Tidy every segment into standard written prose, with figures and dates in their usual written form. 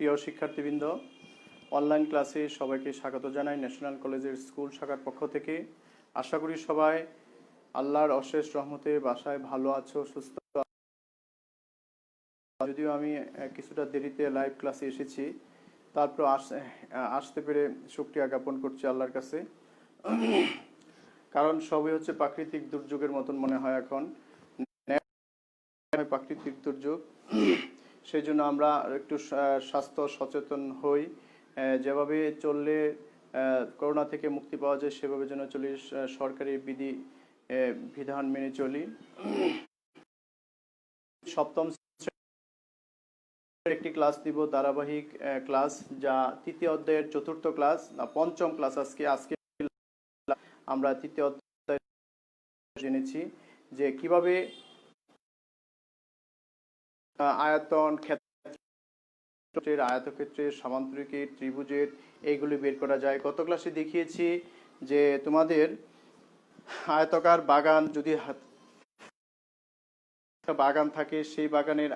প্রিয় শিক্ষার্থীবৃন্দ, অনলাইন ক্লাসে সবাইকে স্বাগত জানাই ন্যাশনাল কলেজের স্কুল শাখার পক্ষ থেকে। আশা করি সবাই আল্লাহর অশেষ রহমতে বাসায় ভালো আছো, সুস্থ। যদিও আমি কিছুটা দেরিতে লাইভ ক্লাসে এসেছি, তারপর আসতে পেরে শুকরিয়া জ্ঞাপন করছি আল্লাহর কাছে। কারণ সবই হচ্ছে প্রাকৃতিক দুর্যোগের মতন মনে হয় এখন, প্রাকৃতিক দুর্যোগ। সেই জন্য আমরা একটু স্বাস্থ্য সচেতন হই, যেভাবে চললে করোনা থেকে মুক্তি পাওয়া যায় সেভাবে যেন চলি, সরকারি বিধান মেনে চলি। সপ্তম একটি ক্লাস দিব, ধারাবাহিক ক্লাস, যা তৃতীয় অধ্যায়ের চতুর্থ ক্লাস না পঞ্চম ক্লাস। আজকে আমরা তৃতীয় অধ্যায় জেনেছি যে কিভাবে আয়তন, ক্ষেত্রের, আয়তক্ষেত্রের, সামান্তরিকের, ত্রিভুজের এইগুলি বের করা যায়। গত ক্লাসে দেখিয়েছি যে তোমাদের আয়তাকার বাগান, যদি বাগান থাকে সেই বাগানের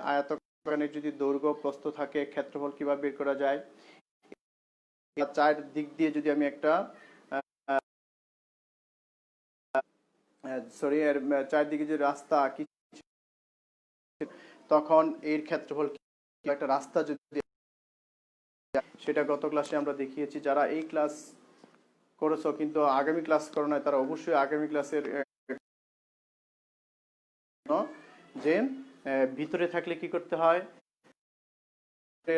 বাগানের যদি দৈর্ঘ্য প্রস্থ থাকে, ক্ষেত্রফল কিভাবে বের করা যায়। চার দিক দিয়ে যদি আমি একটা চারদিকে যে রাস্তা আঁকি, তখন এর ক্ষেত্রফল একটা রাস্তা যদি, সেটা গত ক্লাসে আমরা দেখিয়েছি। যারা এই ক্লাস করেছো কিন্তু আগামী ক্লাস করো না, তারা অবশ্যই আগামী ক্লাসের যে ভিতরে থাকলে কি করতে হয়,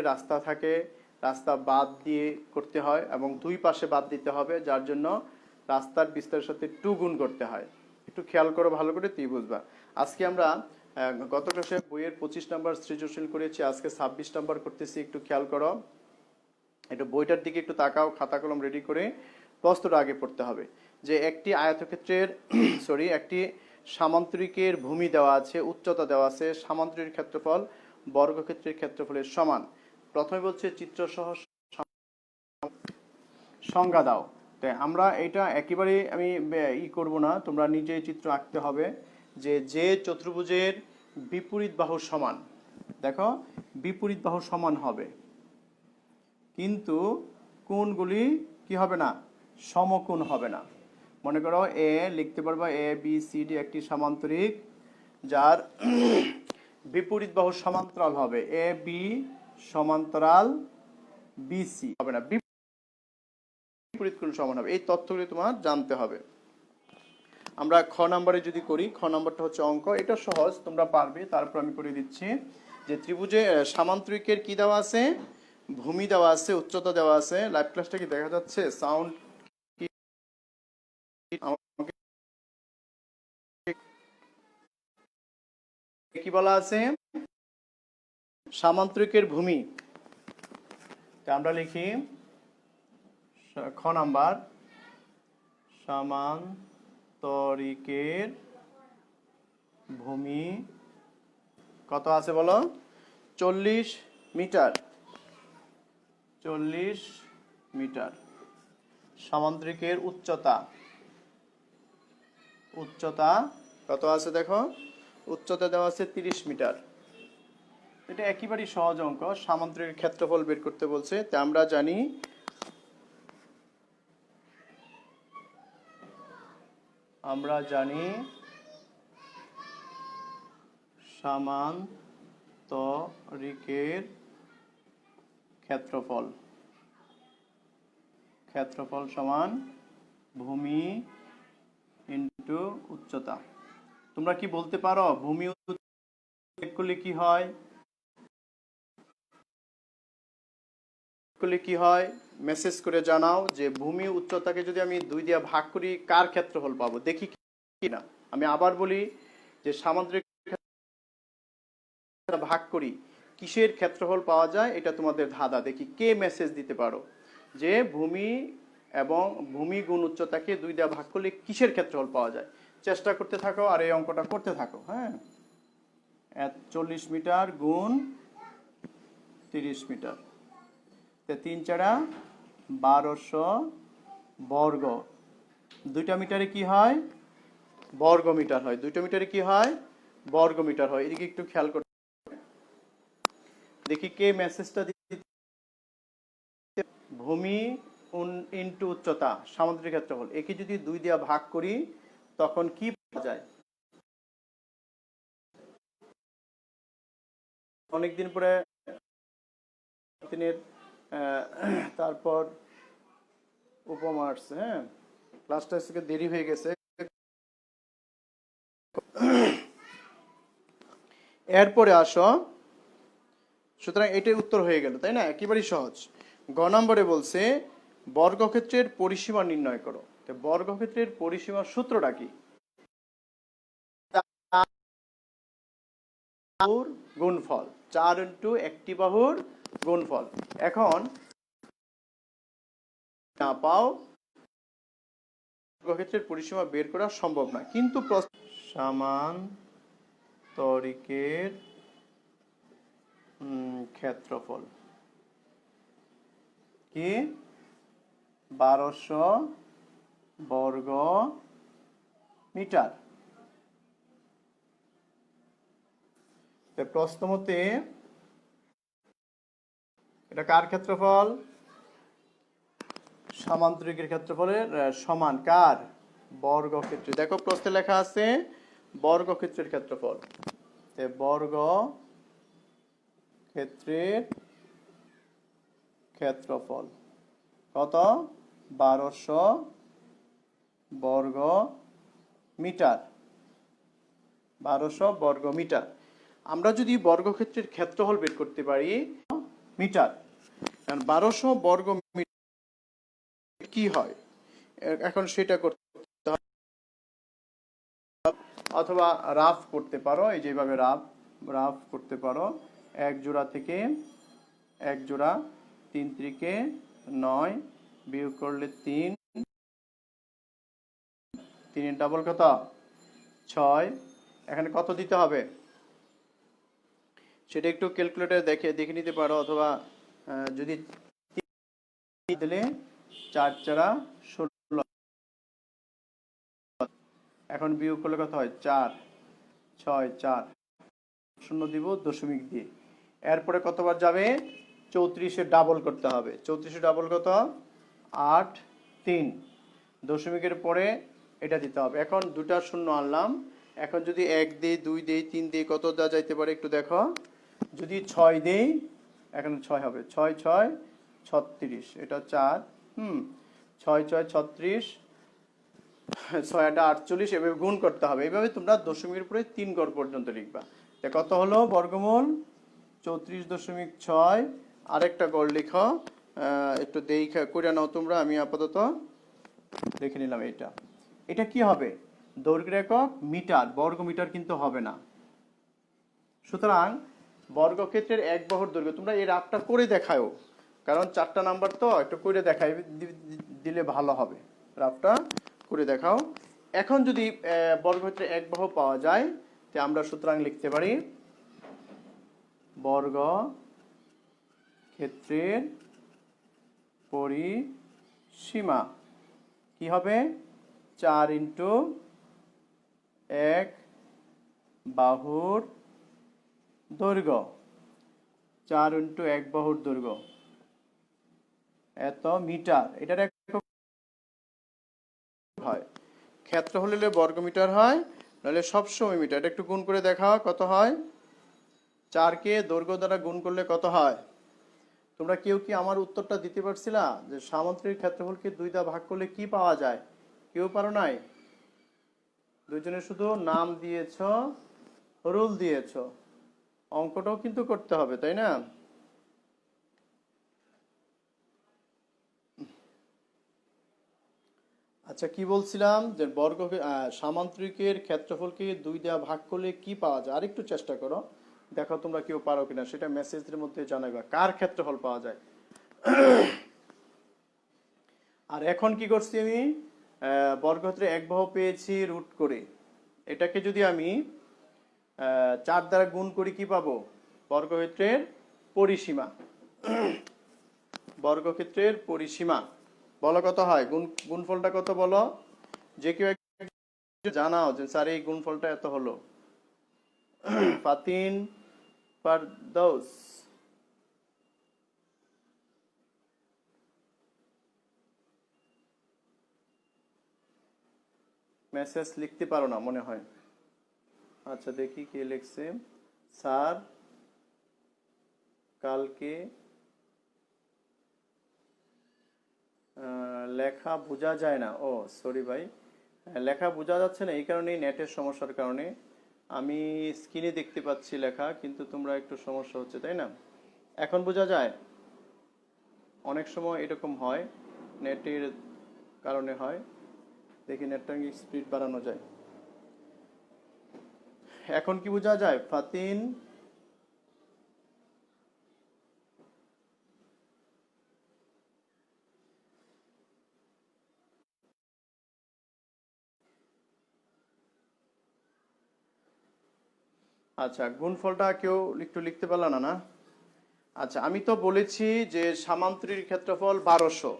রাস্তা থাকে, রাস্তা বাদ দিয়ে করতে হয় এবং দুই পাশে বাদ দিতে হবে, যার জন্য রাস্তার বিস্তারের সাথে 2 গুণ করতে হয়। একটু খেয়াল করো ভালো করে, তুই বুঝবা। আজকে আমরা গত ক্লাসে বইয়ের 25 নম্বর সৃজনশীল করেছি, আজকে 26 নম্বর করতেছি। একটু খেয়াল করো, একটু বইটার দিকে একটু তাকাও, খাতা কলম রেডি করে প্রশ্নটা আগে পড়তে হবে। যে একটি আয়তক্ষেত্রের একটি সামান্তরিকের ভূমি দেওয়া আছে, উচ্চতা দেওয়া আছে, সামান্তরিক ক্ষেত্রফল বর্গক্ষেত্রের ক্ষেত্রফলের সমান। প্রথমে বলছে চিত্র সহ সংজ্ঞা দাও। তাই আমরা এটা একেবারে আমি করব না, তোমরা নিজেই চিত্র আঁকতে হবে। যে চতুর্ভুজের বিপরীত বাহু সমান, দেখো বিপরীত বাহু সমান হবে, কিন্তু কোণগুলি কি হবে না, সমকোণ হবে না। মনে করো এ লিখতে পারবা, এ বি সি ডি একটি সামান্তরিক, যার বিপরীত বাহু সমান্তরাল হবে। এ বি সমান্তরাল বি সি হবে না, বিপরীত কোণ সমান হবে। এই তথ্যগুলি তোমার জানতে হবে। আমরা খ নম্বরে যদি করি, খ নম্বরটা হচ্ছে অঙ্ক, এটা সহজ, তোমরা পারবে। তারপর আমি করে দিচ্ছি যে ত্রিভুজে সামান্তরিকের কি দেওয়া আছে, ভূমি দেওয়া আছে, উচ্চতা দেওয়া আছে। লাইভ ক্লাসটা কি দেখা যাচ্ছে? সাউন্ড কি বলা আছে? সামান্তরিকের ভূমি। আমরা লিখি খ নাম্বার, সামান্তরিকের ভূমি কত আছে বলো? 40 মিটার। 40 মিটার। সামান্তরিকের উচ্চতা কত আছে দেখো? উচ্চতা দেওয়া আছে 30 মিটার। এটা একেবারেই সহজ অঙ্ক। সামান্তরিকের ক্ষেত্রফল বের করতে বলছে। তা আমরা জানি সামান্তরিকের ক্ষেত্রফল সমান ভূমি ইনটু উচ্চতা। তোমরা কি বলতে পারো ভূমি করলে কি হয়? মেসেজ করে জানাও যে ভূমি উচ্চতাকে যদি আমি 2 দিয়ে ভাগ করি, কার ক্ষেত্রফল পাবো দেখি কি না। আমি আবার বলি যে সামান্তরিক ভাগ করি, কিসের ক্ষেত্রফল পাওয়া যায়, এটা তোমাদের ধাঁধা। দেখি কে মেসেজ দিতে পারো যে ভূমি এবং ভূমি গুণ উচ্চতাকে 2 দিয়ে ভাগ করলে কিসের ক্ষেত্রফল পাওয়া যায়। চেষ্টা করতে থাকো আর এই অঙ্কটা করতে থাকো। হ্যাঁ, 40 মিটার গুণ 30 মিটার, 3 4 1200 বর্গ। 2টা মিটারে কি হয়? বর্গ মিটার হয়। 2টা মিটারে কি হয়? বর্গ মিটার হয়। এদিকে একটু খেয়াল করতে, দেখি কে মেসেজটা ভূমি ইনটু উচ্চতা সামুদ্রিক ক্ষেত্রফল, একে যদি 2 দিয়ে ভাগ করি তখন কি পাওয়া যায়? অনেকদিন পরে দিনের তারপর উপমা আসছে। হ্যাঁ, ক্লাসটা আজকে দেরি হয়ে গেছে। এরপরে আসো, সুতরাং এটাই উত্তর হয়ে গেল, তাই না? একেবারেই সহজ। গ নম্বরে বলছে বর্গক্ষেত্রের পরিসীমা নির্ণয় করো। তো বর্গক্ষেত্রের পরিসীমার সূত্রটা কি? বাহুর গুণফল, 4 ইন্টু একটি বাহুর গুণফল। এখন না পাও বর্গক্ষেত্রের পরিসীমা বের করা সম্ভব না, কিন্তু সামান্তরিকের ক্ষেত্রফল কি 1200 বর্গ মিটার। প্রশ্ন মতে এটা কার ক্ষেত্রফল? সামান্তরিকের ক্ষেত্রফলের সমান কার? বর্গক্ষেত্রে। দেখো প্রশ্নে লেখা আছে বর্গক্ষেত্রের ক্ষেত্রফল। বর্গ ক্ষেত্রের ক্ষেত্রফল কত? 1200 বর্গ মিটার। 1200 বর্গ মিটার। আমরা যদি বর্গক্ষেত্রের ক্ষেত্রফল বের করতে পারি মিটার, কারণ 1200 বর্গ মিটার কি হয় এখন সেটা করতে হবে, অথবা রাফ করতে পারো, এই যেভাবে রাফ করতে পারো। এক জোড়া থেকে এক জোড়া, 3 × 9 বিয়োগ করলে 3, 3 এর ডাবল কত? 6। এখানে কত দিতে হবে সেটা একটু ক্যালকুলেটর দেখে নিতে পারো, অথবা যদি দিলে 4 × 4 = 16। এখন বিয়োগ করলে কত হয়? 4, 6, 4, 0 দিব দশমিক দিয়ে। এরপরে কতবার যাবে? 34 এর ডাবল করতে হবে। 34 এর ডাবল কত? 8, 3। দশমিকের পরে এটা দিতে হবে। এখন দুটা শূন্য আনলাম। এখন যদি 1 দেই, 2 দেই, 3 দেই, কত দেওয়া যাইতে পারে একটু দেখো। যদি 6 দেই, এখানে 6 হবে। 6, 6, 36, এটা 4। 6, 6, 36, 6, 8, 48, এভাবে গুণ করতে হবে। এইভাবে তোমরা দশমিকের পরে 3 ঘর পর্যন্ত লিখবা। কত হলো বর্গমূল? 34.6। আরেকটা গড় লিখো, একটু দেখা করে নাও তোমরা, আমি আপাতত দেখে নিলাম। এটা কি হবে? দৈর্ঘ্যের একক মিটার, বর্গ মিটার কিন্তু হবে না। সুতরাং বর্গক্ষেত্রের এক বাহুর দৈর্ঘ্য, তোমরা এই রাফটা করে দেখাও, কারণ 4টা নাম্বার তো একটু করে দেখাই দিলে ভালো হবে। রাফটা করে দেখাও। এখন যদি বর্গক্ষেত্রের এক বাহু পাওয়া যায়, তো আমরা সুতরাং লিখতে পারি বর্গ ক্ষেত্রের পরিসীমা কি হবে? 4 × 1 বাহুর দৈর্ঘ্য, 4 × 1 বাহুর দৈর্ঘ্য এত মিটার। এটার হয় ক্ষেত্র হলে বর্গ মিটার হয়, নাহলে সবসময় মিটার। এটা একটু গুণ করে দেখাও কত হয়। 4 কে দৈর্ঘ্য দ্বারা গুণ করলে কত হয়? তোমরা কেউ কি আমার উত্তরটা দিতে পারছিলা যে সামান্তরিক ক্ষেত্রফলকে 2 দ্বারা ভাগ করলে কি পাওয়া যায়? কেউ পারো নাই? দুইজনে শুধু নাম দিয়েছ, রুল দিয়েছ, অঙ্কটাও কিন্তু করতে হবে, তাই না? আচ্ছা, কি বলছিলাম যে সামান্তরিকের ক্ষেত্রফলকে 2 দ্বারা ভাগ করলে কি পাওয়া যায়? আরেকটু চেষ্টা করো, দেখো তোমরা কেউ পারো কিনা, সেটা মেসেজের মধ্যে জানাইবা কার ক্ষেত্রফল পাওয়া যায়। আর এখন কি করছি আমি? বর্গক্ষেত্রে এক বাহু পেয়েছি রুট করে। এটাকে যদি আমি 4 দ্বারা গুণ করি কি পাবো? বর্গক্ষেত্রের পরিসীমা। বর্গক্ষেত্রের পরিসীমা বলো কত হয়? গুণফলটা কত বলো? যে কেউ জানাও যে স্যার এই গুণফলটা এত হলো। ফাতিন পারদৌস। মেসেজ লিখতে পারো না মনে হয়। আচ্ছা দেখি কে লিখছে। স্যার কালকে লেখা বোঝা যায় না। ও সরি ভাই, লেখা বোঝা যাচ্ছে না এই কারণেই, নেটের সমস্যার কারণে। আমি স্ক্রিনে দেখতে পাচ্ছি লেখা, কিন্তু তোমরা একটু সমস্যা হচ্ছে, তাই না? এখন বোঝা যায়? অনেক সময় এরকম হয়, নেটের কারণে হয়। দেখি নেটটা স্পিড বাড়ানো যায়। এখন কি বোঝা যায় ফাতিন? আচ্ছা, গুণফলটা কেউ একটু লিখতে পারল না, না? আচ্ছা, আমি তো বলেছি যে সামান্তরিক ক্ষেত্রফল 1200,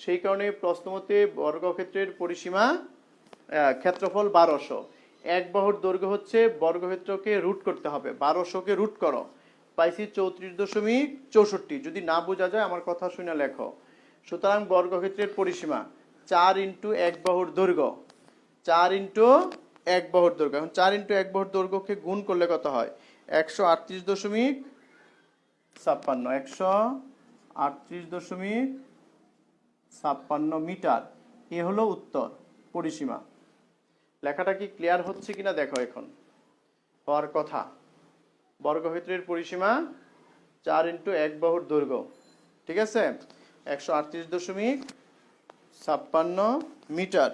সেই কারণে প্রশ্নমতে বর্গক্ষেত্রের পরিসীমা ক্ষেত্রফল 1200। এক বাহুর দৈর্ঘ্য হচ্ছে বর্গক্ষেত্রকে রুট করতে হবে, 1200কে রুট করো, পাইছি 34.64। যদি না বোঝা যায় আমার কথা শুনে লেখো। সুতরাং বর্গক্ষেত্রের পরিসীমা 4 ইন্টু এক বাহুর দৈর্ঘ্য, 4 ইন্টু এক বাহুর দৈর্ঘ্য। এখন 4 ইন্টু এক বাহুর দৈর্ঘ্যকে গুণ করলে কত হয়? 138.56, 138.56 মিটার। এ হলো উত্তর, পরিসীমা। লেখাটা কি ক্লিয়ার হচ্ছে কিনা দেখো, এখন হওয়ার কথা। বর্গক্ষেত্রের পরিসীমা 4 ইন্টু এক বাহুর দৈর্ঘ্য, ঠিক আছে, 138.56 মিটার।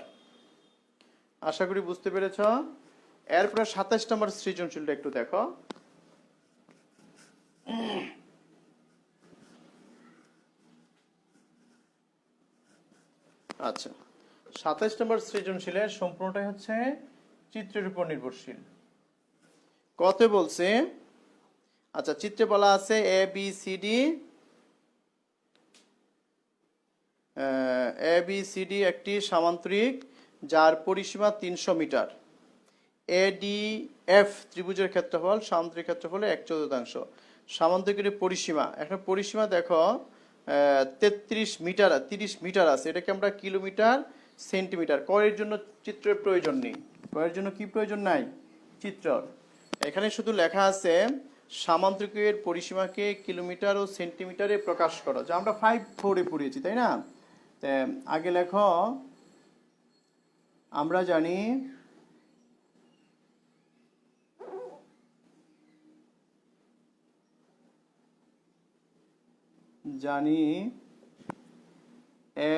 আশা করি বুঝতে পেরেছ। এরপরে 27 নম্বর সৃজনশীলটা একটু দেখো। আচ্ছা, 27 নম্বর সৃজনশীলের সম্পূর্ণটাই হচ্ছে চিত্রের উপর নির্ভরশীল। কত বলছে? আচ্ছা, চিত্রে বলা আছে এ বি সি ডি একটি সামান্তরিক যার পরিসীমা 300 মিটার। এডিএফ ত্রিভুজের ক্ষেত্রফল সামান্তরিক ক্ষেত্রফলে 1/4। সামান্তরিকের পরিসীমা, এখন পরিসীমা দেখো 33 মিটার, 30 মিটার আছে। এটাকে আমরা কিলোমিটার সেন্টিমিটার। কয়ের জন্য চিত্রের প্রয়োজন নেই। কয়ের জন্য কি প্রয়োজন নাই? চিত্র। এখানে শুধু লেখা আছে সামান্তরিকের পরিসীমাকে কিলোমিটার ও সেন্টিমিটারে প্রকাশ করো, যা আমরা 5/4-এ পড়িয়েছি, তাই না? আগে লেখো, আমরা জানি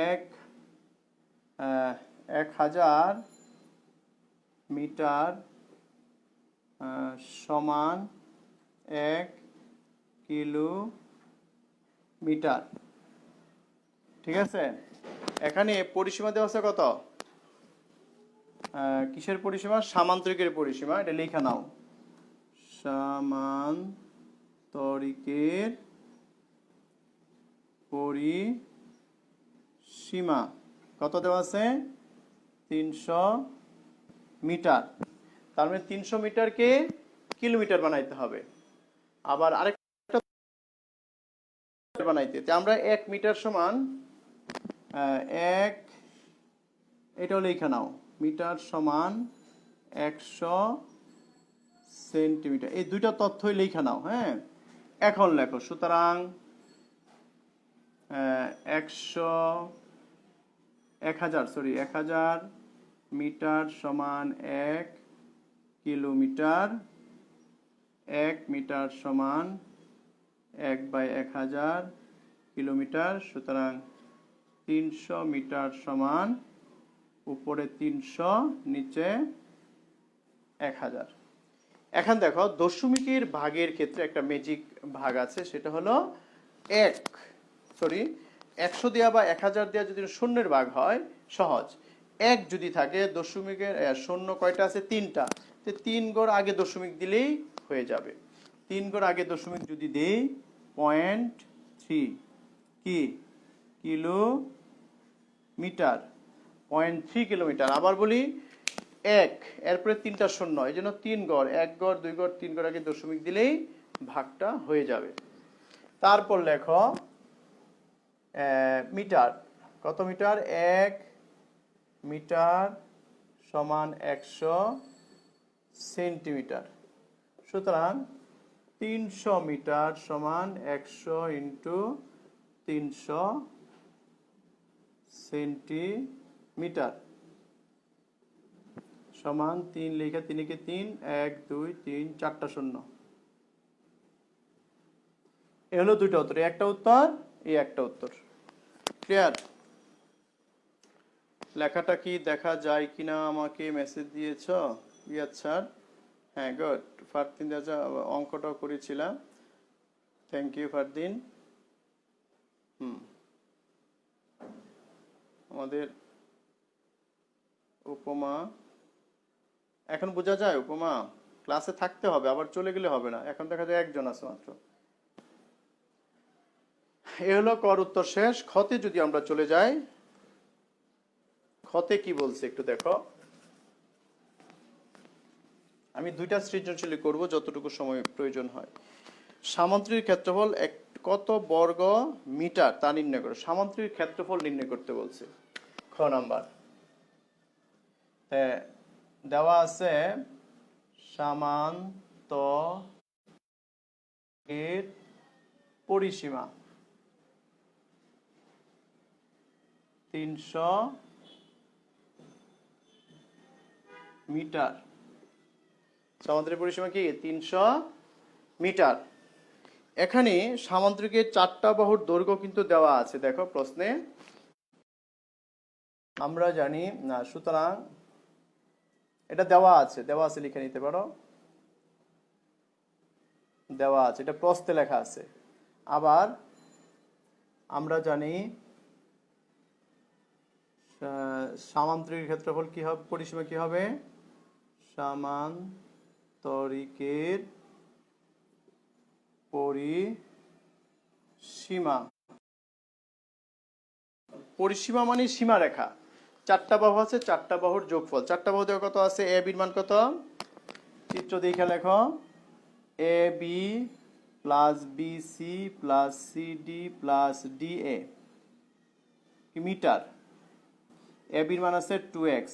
এক 1000 মিটার সমান 1 কিলোমিটার, ঠিক আছে? এখানে পরিসীমা দেওয়া আছে কত? কিসের পরিসীমা? সামান্তরিকের পরিসীমা। এটা লেখা নাও, সামান্তরিকের পরিসীমা কত দেওয়া আছে? 300 মিটার। তার মানে 300 মিটারকে কিলোমিটার বানাইতে হবে। আবার আরেকটা বানাইতে, আমরা 1 মিটার সমান এটাও লেখা নাও, মিটার সমান 100 সেন্টিমিটার। এই দুইটা তথ্যই লেখা নাও, হ্যাঁ? এখন লেখো, সুতরাং 1000 মিটার সমান 1 কিলোমিটার। 1 মিটার সমান 1/1000 কিলোমিটার। সুতরাং 300 মিটার সমান উপরে 300, নিচে 1000। এখন দেখো, দশমিকের ভাগের ক্ষেত্রে একটা ম্যাজিক ভাগ আছে, সেটা হলো 100 দেওয়া বা 1000 দেওয়া যদি শূন্যের ভাগ হয় সহজ। 1 যদি থাকে, দশমিকের শূন্য কয়টা আছে? 3টা। 3 গড় আগে দশমিক দিলেই হয়ে যাবে। 3 গড় আগে দশমিক যদি দেই, 0.3 কি কিলোমিটার, 0.3 কিলোমিটার। আবার বলি 1, এরপরে 3টা শূন্য, এই জন্য 3 গড়, 1 গড়, 2 গড়, 3 গড় আগে দশমিক দিলেই ভাগটা হয়ে যাবে। তারপর লেখো মিটার। কত মিটার? 1 মিটার সমান 100 সেন্টিমিটার। সুতরাং 300 মিটার সমান 100 ইন্টু 300 সেন্টিমিটার সমান 3 লেখা 3 কে 3 1 2 3 4টা শূন্য। এ হলো দুইটা উত্তর, একটা উত্তর এই একটা উত্তর। ক্লিয়ার? লেখাটা কি দেখা যায় কিনা আমাকে মেসেজ দিয়েছ ইয়াদ স্যার? হ্যাঁ, গুড। ফারদিন রাজা অঙ্কটাও করেছিলাম, থ্যাংক ইউ ফারদিন। আমাদের উপমা এখন বোঝা যায়? উপমা ক্লাসে থাকতে হবে, আবার চলে গেলে হবে না। এখন দেখা যায় একজন আছে মাত্র। এ হলো কর উত্তর শেষ। খতে যদি আমরা চলে যাই, খতে কি বলছে একটু দেখো। আমি দুইটা সৃজনশীল করব যতটুকু সময় প্রয়োজন হয়। সামান্তরিক ক্ষেত্রফল কত বর্গ মিটার তা নির্ণয় করো। সামান্তরিক ক্ষেত্রফল নির্ণয় করতে বলছে। খ নাম্বার দেওয়া আছে সামান্তরিকের পরিসীমা 300 মিটার। সামান্তরিক পরিসীমা কি 300 মিটার। এখানে সামান্তরিকের 4টা বাহুর দৈর্ঘ্য কিন্তু দেওয়া আছে, দেখো প্রশ্নে আমরা জানি না, সুতরাং এটা দেওয়া আছে লিখে নিতে পারো, দেওয়া আছে, এটা প্রশ্নে লেখা আছে। আবার আমরা জানি সামান্তরিক ক্ষেত্রফল কি হবে, পরিসীমা কি হবে, সামান্তরিকের পরিসীমা মানে সীমারেখা। 4টা বাহু আছে, 4টা বাহুর যোগফল। 4টা বাহু দেওয়া কত আছে? এ বির মান কত? চিত্র দেখে লেখো, A B plus B C plus C D plus D A metre. A বির মান আছে 2x,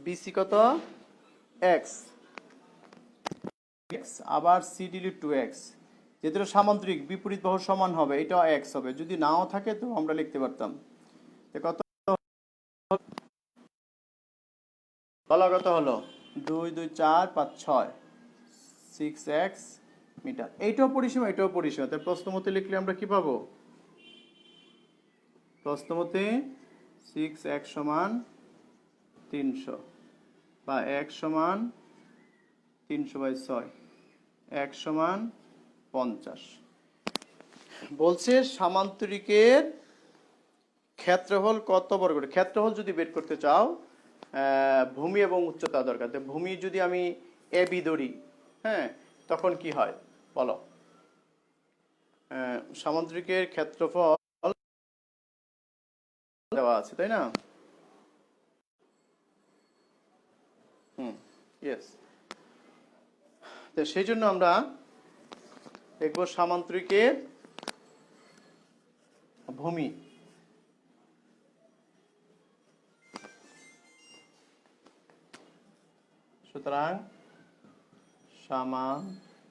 বিসি কত x, আবার সি ডি 2x। যেহেতু সামান্তরিক বিপরীত বাহু সমান হবে, এটা x হবে। যদি নাও থাকে তো আমরা লিখতে পারতাম কত কত হলো 2 2 4 5 6 6x মিটার। এইটাও পরিসীমা, এটাও পরিসীমা। তাই প্রশ্নমতে লিখলে আমরা কি পাবো? প্রশ্নমতে 6x সমান 300 বা x সমান 300/6, x সমান 50। বলছে সামান্তরিকের ক্ষেত্রফল কত বর্গ। ক্ষেত্রফল যদি বের করতে চাও ভূমি এবং উচ্চতা দরকার। ভূমি যদি আমি এ বি ধরি, হ্যাঁ, তখন কি হয় বলো? সামান্তরিকের ক্ষেত্রফল দেওয়া আছে, তাই না? ইয়েস। তো সেই জন্য আমরা দেখব সামান্তরিকের ভূমি। সুতরাং সামান্তরিকের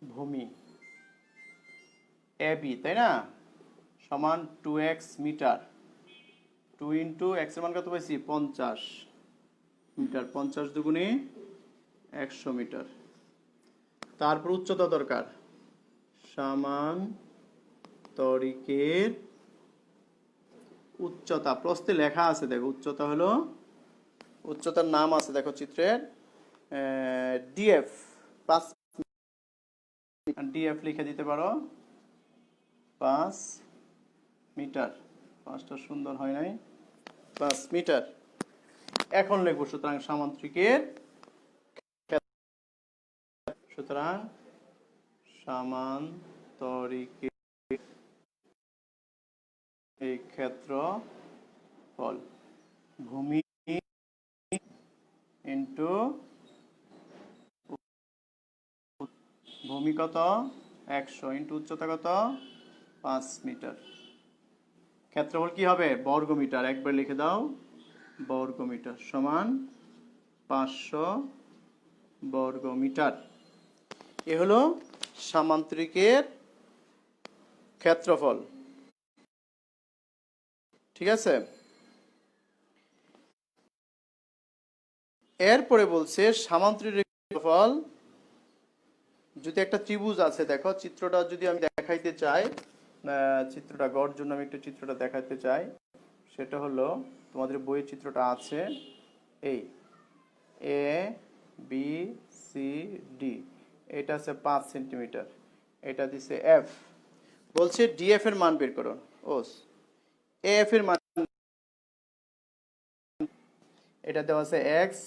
ভূমি এ বি, তাই না, সমান 2x মিটার। 2 ইন্টু x এর মান কত পাইছি? 50 মিটার। 50 দুগুণে 100 মিটার। তারপর উচ্চতা দরকার। সামান্তরিকের উচ্চতা প্রশ্নে লেখা আছে, দেখো উচ্চতা হলো, উচ্চতার নাম আছে দেখো চিত্রের, ডিএফ। 5 ডিএফ লিখে দিতে পারো 5 মিটার। 5টা সুন্দর হয় নাই, 5 মিটার। এখন লিখব সুতরাং সামান্তরিকের, সুতরাং সামান্তরিকের এই ক্ষেত্রফল ভূমি ইন্টু ভূমি কত 100 ইন্টু উচ্চতা কত 5 মিটার। ক্ষেত্রফল কি হবে? বর্গ মিটার। একবার লিখে দাও, বর্গ মিটার সমান 500 বর্গ মিটার। এ হলো সামান্তরিকের ক্ষেত্রফল। ঠিক আছে, এরপরে বলছে সামান্তরিকের ক্ষেত্রফল যদি একটা ত্রিভুজ আছে, দেখো চিত্রটা যদি আমি দেখাইতে চাই, চিত্রটা গড় জন্য আমি একটু চিত্রটা দেখাতে চাই। সেটা হলো তোমাদের বইয়ের চিত্রটা আছে, এই এ বি সি ডি, এটা আছে 5 সেন্টিমিটার, এটা দিছে এফ। বলছে ডিএফ এর মান বের করো। ওস এফ এর মান এটা দেওয়া আছে এক্স,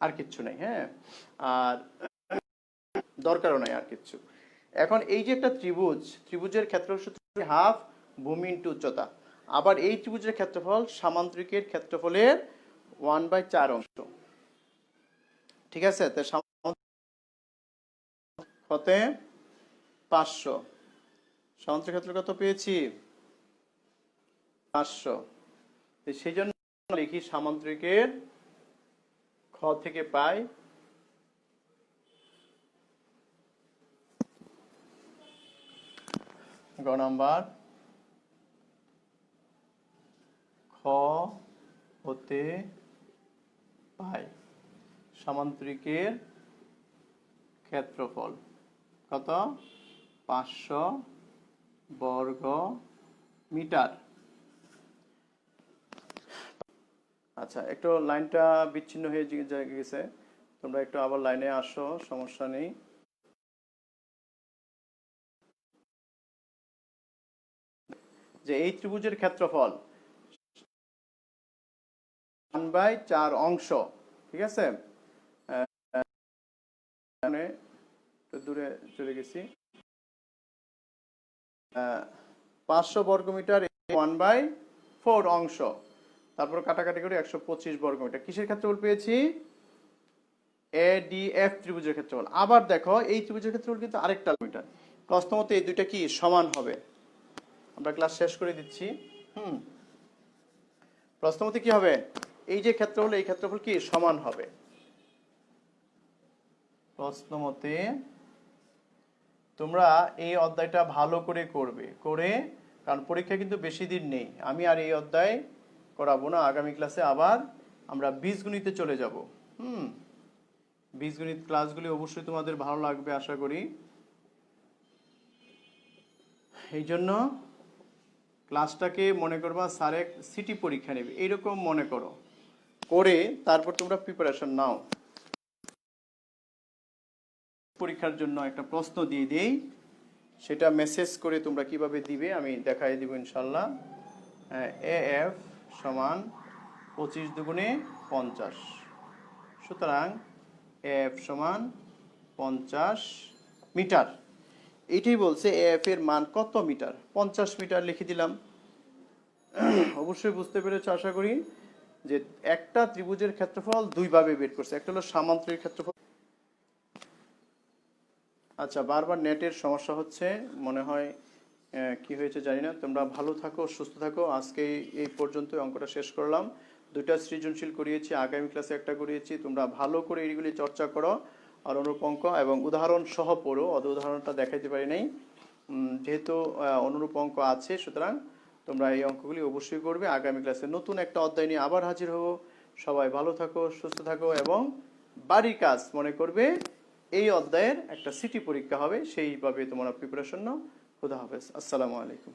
আর কিচ্ছু নাই। হ্যাঁ, আর দরকারও নাই আর কিচ্ছু। এখন এই যে একটা ত্রিভুজ, ত্রিভুজের ক্ষেত্রফল সূত্র হাফ ভূমি ইন্টু উচ্চতা। আবার এই ত্রিভুজের ক্ষেত্রফল সামান্তরিকের ক্ষেত্রফলের 1/4 অংশ। ঠিক আছে, তো হতে 500, সামান্তরিক ক্ষেত্র কত পেয়েছি? 500। সেই জন্য লিখি সামান্তরিকের খ থেকে পাই গ নাম্বার, খ হতে পাই সামান্তরিকের ক্ষেত্রফল কত? 500 বর্গ মিটার। আচ্ছা, একটু লাইনটা বিচ্ছিন্ন হয়ে গেছে, তোমরা একটু আবার লাইনে আসো, সমস্যা নেই। যে এই ত্রিভুজের ক্ষেত্রফল 1/4 অংশ। ঠিক আছে, দূরে চলে গেছি। 500 বর্গমিটার 1/4 অংশ, তারপর কাটাকাটি করে 125 বর্গমিটার। কিসের ক্ষেত্রফল পেয়েছি? এডিএফ ত্রিভুজের ক্ষেত্রফল। আবার দেখো এই ত্রিভুজের ক্ষেত্রফল কিন্তু আরেকটা মিটার। প্রশ্ন মতে এই দুইটা কি সমান হবে? আমরা ক্লাস শেষ করে দিচ্ছি। প্রশ্ন মতে কি হবে? এই যে ক্ষেত্রফল, এই ক্ষেত্রফল কি সমান হবে? প্রশ্ন মতে তোমরা এই অধ্যায়টা ভালো করে করবে, কারণ পরীক্ষা কিন্তু বেশি দিন নেই। আমি আর এই অধ্যায় করাবো না, আগামী ক্লাসে আবার আমরা বীজগণিতে চলে যাব। বীজগণিত ক্লাসগুলি অবশ্যই তোমাদের ভালো লাগবে আশা করি। এই জন্য ক্লাসটাকে মনে করবা স্যার সিটি পরীক্ষা নেবে, এইরকম মনে করো, করে তারপর তোমরা প্রিপারেশন নাও। পরীক্ষার জন্য একটা প্রশ্ন দিয়ে দেই, সেটা মেসেজ করে তোমরা কিভাবে দিবে আমি দেখাই দিব ইনশাল্লাহ। এএফ সমান 25 দুগুণে 50, সুতরাং এফ সমান 50 মিটার। এইটাই বলছে এফ এর মান কত মিটার? 50 মিটার লিখে দিলাম। অবশ্যই বুঝতে পেরেছো আশা করি যে একটা ত্রিভুজের ক্ষেত্রফল দুইভাবে বের করছে, একটা হলো সামান্তরিক ক্ষেত্রফল। আচ্ছা, বারবার নেটের সমস্যা হচ্ছে মনে হয়, কি হয়েছে জানি না। তোমরা ভালো থাকো, সুস্থ থাকো। আজকে এই পর্যন্ত অঙ্কটা শেষ করলাম। দুইটা সৃজনশীল করিয়েছি, আগামী ক্লাসে একটা করিয়েছি। তোমরা ভালো করে এইগুলি চর্চা করো আর অনুরূপ অঙ্ক এবং উদাহরণ সহ পড়ো। উদাহরণটা দেখাইতে পারি নাই, যেহেতু অনুরূপ অঙ্ক আছে, সুতরাং তোমরা এই অঙ্কগুলি অবশ্যই করবে। আগামী ক্লাসে নতুন একটা অধ্যায় নিয়ে আবার হাজির হব। সবাই ভালো থাকো, সুস্থ থাকো এবং বাড়ির কাজ মনে করবে এই অধ্যায়ের একটা সিটি পরীক্ষা হবে, সেইভাবে তোমরা প্রিপারেশন নাও। খুদা হাফেজ, আসসালামু আলাইকুম।